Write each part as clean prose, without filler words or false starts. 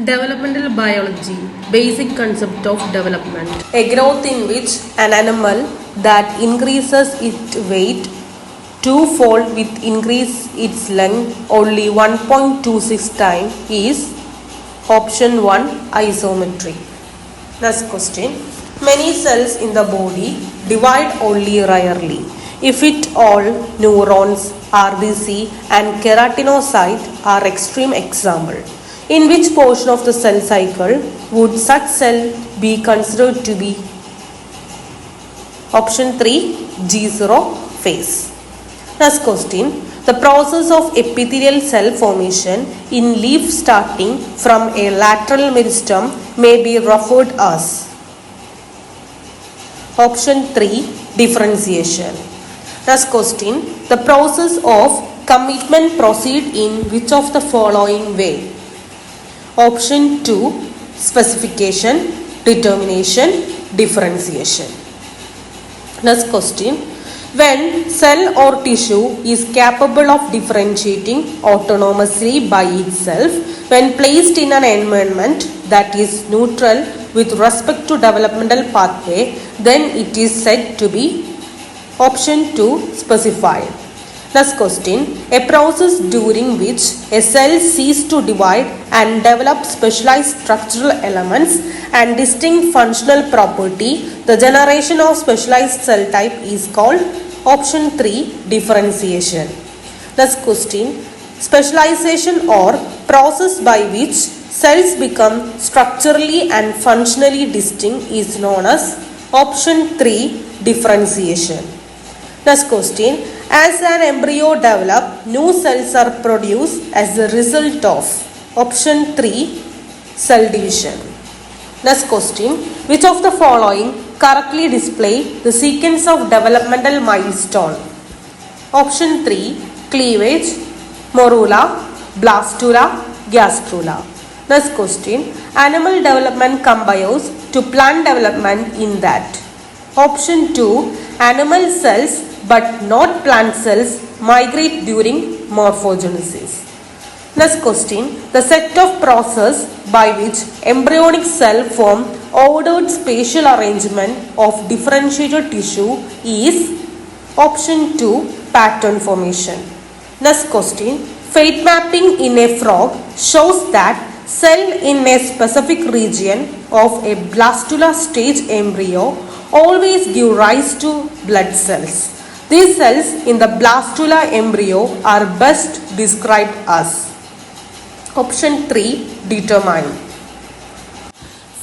Developmental biology, basic concept of development. A growth in which an animal that increases its weight twofold with increase its length only 1.26 times is option 1 isometry. Next question. Many cells in the body divide only rarely. If it all, neurons, RBC and keratinocyte are extreme example. In which portion of the cell cycle would such cell be considered to be? Option 3 G0 phase. Next question. The process of epithelial cell formation in leaf starting from a lateral meristem may be referred as. Option 3 differentiation. Next question. The process of commitment proceed in which of the following way? Option 2 specification, determination, differentiation. Next question. When cell or tissue is capable of differentiating autonomously by itself when placed in an environment that is neutral with respect to developmental pathway, then it is said to be option 2 specified. Next question. A process during which a cell ceases to divide and develop specialized structural elements and distinct functional property, the generation of specialized cell type is called option 3 differentiation. Next question. Specialization or process by which cells become structurally and functionally distinct is known as option 3 differentiation. Next question. As an embryo develops, new cells are produced as a result of option 3 cell division. Next question. Which of the following correctly display the sequence of developmental milestone? Option 3 cleavage, morula, blastula, gastrula. Next question. Animal development compares to plant development in that. Option 2 animal cells but not plant cells migrate during morphogenesis. Next question. The set of process by which embryonic cell form ordered spatial arrangement of differentiated tissue is option 2 pattern formation. Next question. Fate mapping in a frog shows that cell in a specific region of a blastula stage embryo always give rise to blood cells. These cells in the blastula embryo are best described as option 3 determine.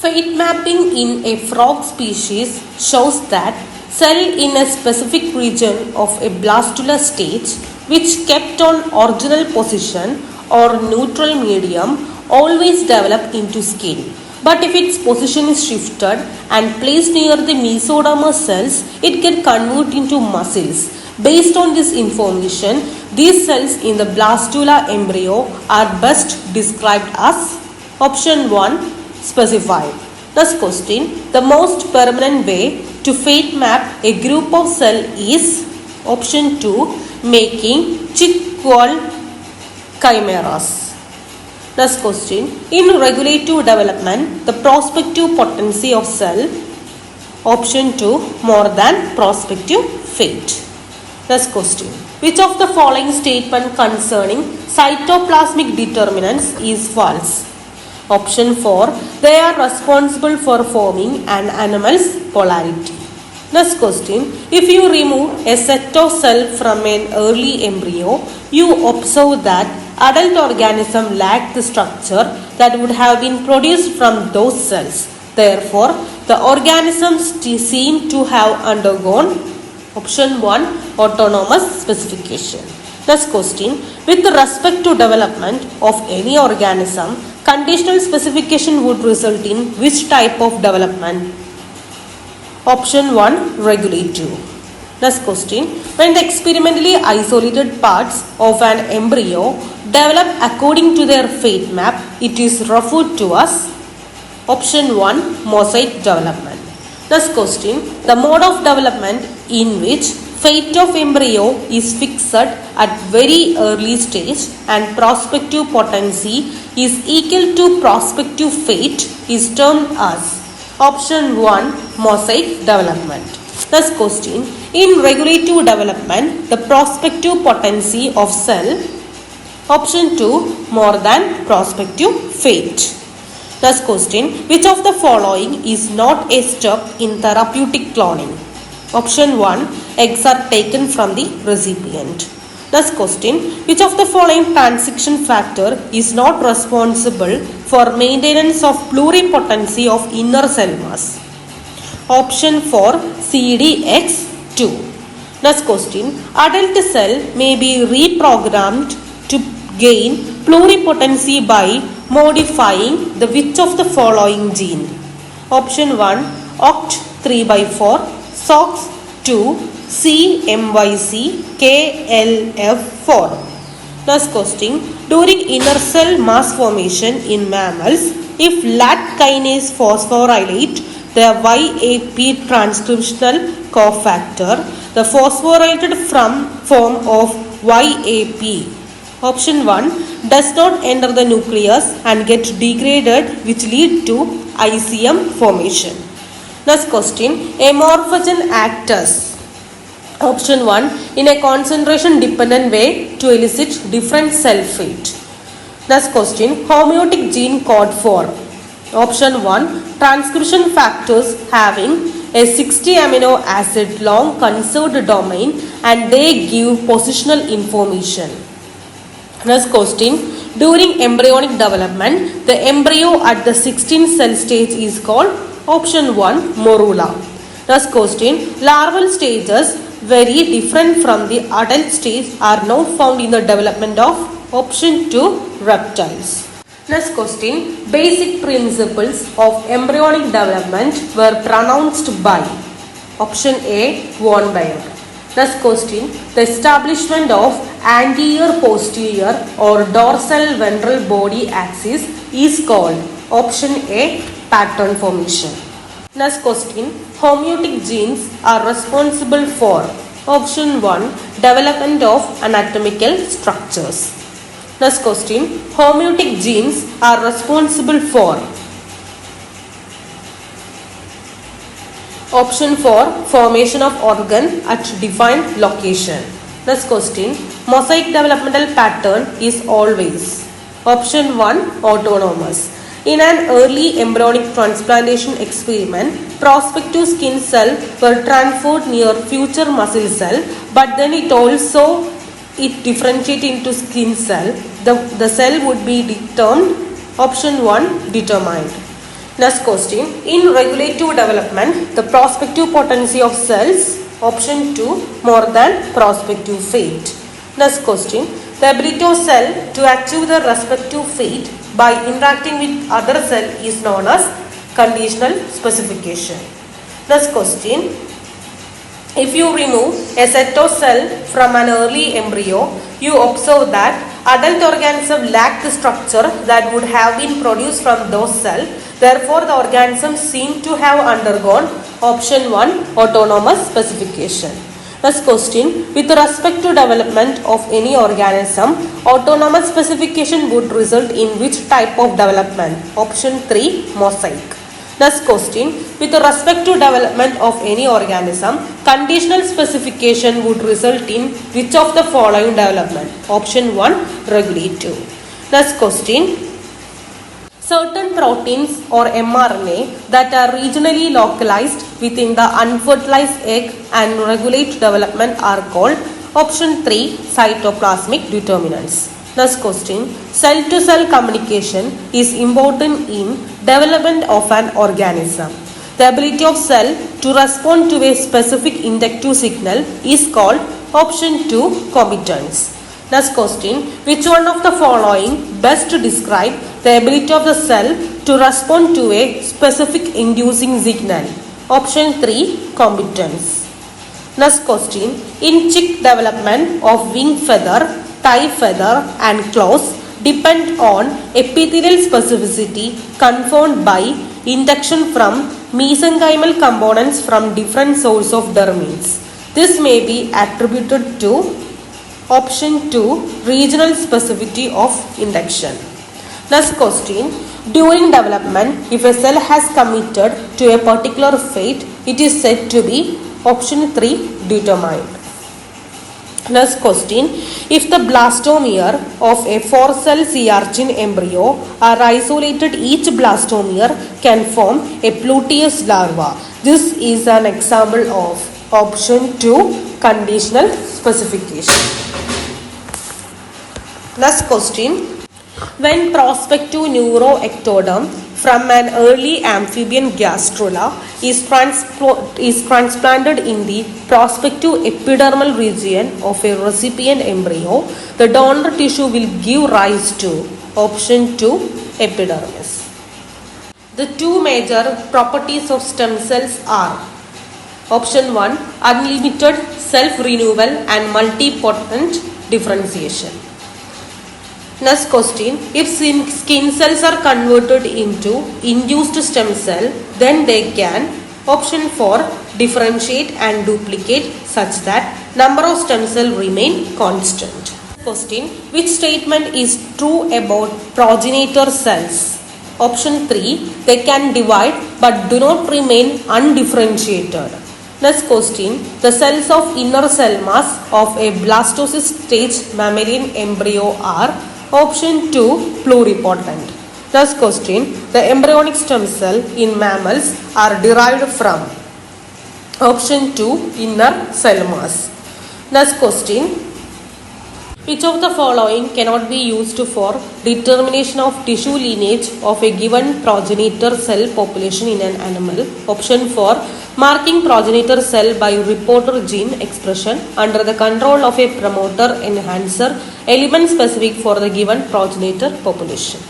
Fate mapping in a frog species shows that cell in a specific region of a blastula stage which kept on original position or neutral medium always develop into skin. But if its position is shifted and placed near the mesodermal cells, it can convert into muscles. Based on this information, these cells in the blastula embryo are best described as option 1 specified. Next question. The most permanent way to fate map a group of cell is option 2 making chick-wall chimeras. Next question. In regulative development, the prospective potency of cell, option 2 more than prospective fate. Next question. Which of the following statement concerning cytoplasmic determinants is false? Option 4. They are responsible for forming an animal's polarity. Next question. If you remove a set of cells from an early embryo, you observe that adult organism lack the structure that would have been produced from those cells. Therefore, the organisms seem to have undergone option 1 autonomous specification. Next question. With respect to development of any organism, conditional specification would result in which type of development? Option 1 regulative. Next question. When the experimentally isolated parts of an embryo develop according to their fate map, it is referred to as option 1 mosaic development. Next question. The mode of development in which fate of embryo is fixed at very early stage and prospective potency is equal to prospective fate is termed as option 1 mosaic development. Thus question, in regulative development the prospective potency of cell, option 2 more than prospective fate. Thus question, which of the following is not a step in therapeutic cloning? Option 1, eggs are taken from the recipient. Thus question, which of the following transcription factor is not responsible for maintenance of pluripotency of inner cell mass? Option 4, CDX2. Thus question, adult cell may be reprogrammed to gain pluripotency by modifying the which of the following gene? Option 1, OCT3/4, SOX2, CMYC-KLF4. Thus question, during inner cell mass formation in mammals, if lat kinase phosphorylate the YAP transcriptional cofactor, the phosphorylated form of YAP, option 1, does not enter the nucleus and get degraded, which lead to ICM formation. Thus question, a morphogen acts as, option 1, in a concentration dependent way to elicit different cell fate. Thus question, homeotic gene code for, option 1, transcription factors having a 60 amino acid long conserved domain and they give positional information. Thus question, during embryonic development the embryo at the 16th cell stage is called, option 1, morula. Thus question, larval stages very different from the adult stage are now found in the development of, option 2, reptiles. Next question, basic principles of embryonic development were pronounced by, option A, von Baer. Thus question, the establishment of anterior posterior or dorsal ventral body axis is called, option A, pattern formation. Next question, homeotic genes are responsible for, option 1, development of anatomical structures. Next question, homeotic genes are responsible for, option 4, formation of organ at defined location. Next question, mosaic developmental pattern is always, option 1, autonomous. In an early embryonic transplantation experiment, prospective skin cell were transferred near future muscle cell, but then it differentiated into skin cell. The cell would be termed, option 1, determined. Next question, in regulative development, the prospective potency of cells, option 2, more than prospective fate. Next question, the ability of cell to achieve the respective fate by interacting with other cell is known as conditional specification. Next question, if you remove a set of cell from an early embryo, you observe that adult organism lack the structure that would have been produced from those cells. Therefore, the organisms seem to have undergone, option 1, autonomous specification. Next question, with respect to development of any organism, autonomous specification would result in which type of development? Option 3, mosaic. Next question, with respect to development of any organism, conditional specification would result in which of the following development? Option 1, regulative. Next question, certain proteins or mRNA that are regionally localized within the unfertilized egg and regulate development are called, option 3, cytoplasmic determinants. Next question, cell-to-cell communication is important in development of an organism. The ability of cell to respond to a specific inductive signal is called, option 2, competence. Next question, which one of the following best describe the ability of the cell to respond to a specific inducing signal? Option 3, competence. Next question, in chick development of wing feather, tail feather and claws depend on epithelial specificity conferred by induction from mesenchymal components from different sources of dermines. This may be attributed to, option 2, regional specificity of induction. Next question. During development, if a cell has committed to a particular fate, it is said to be option 3 determined. Next question. If the blastomere of a 4-cell sea urchin embryo are isolated, each blastomere can form a Pluteus larva. This is an example of option 2 conditional specification. Next question. When prospective neuroectoderm from an early amphibian gastrula is transplanted in the prospective epidermal region of a recipient embryo, the donor tissue will give rise to option 2 epidermis. The two major properties of stem cells are option 1 unlimited self-renewal and multipotent differentiation. Next question. If skin cells are converted into induced stem cell, then they can option 4 differentiate and duplicate such that number of stem cells remain constant. Question. Which statement is true about progenitor cells? Option 3. They can divide but do not remain undifferentiated. Next question. The cells of inner cell mass of a blastocyst stage mammalian embryo are option 2 pluripotent. Next question. The embryonic stem cell in mammals are derived from option 2 inner cell mass. Next question. Which of the following cannot be used for determination of tissue lineage of a given progenitor cell population in an animal? Option 4. Marking progenitor cell by reporter gene expression under the control of a promoter enhancer element specific for the given progenitor population.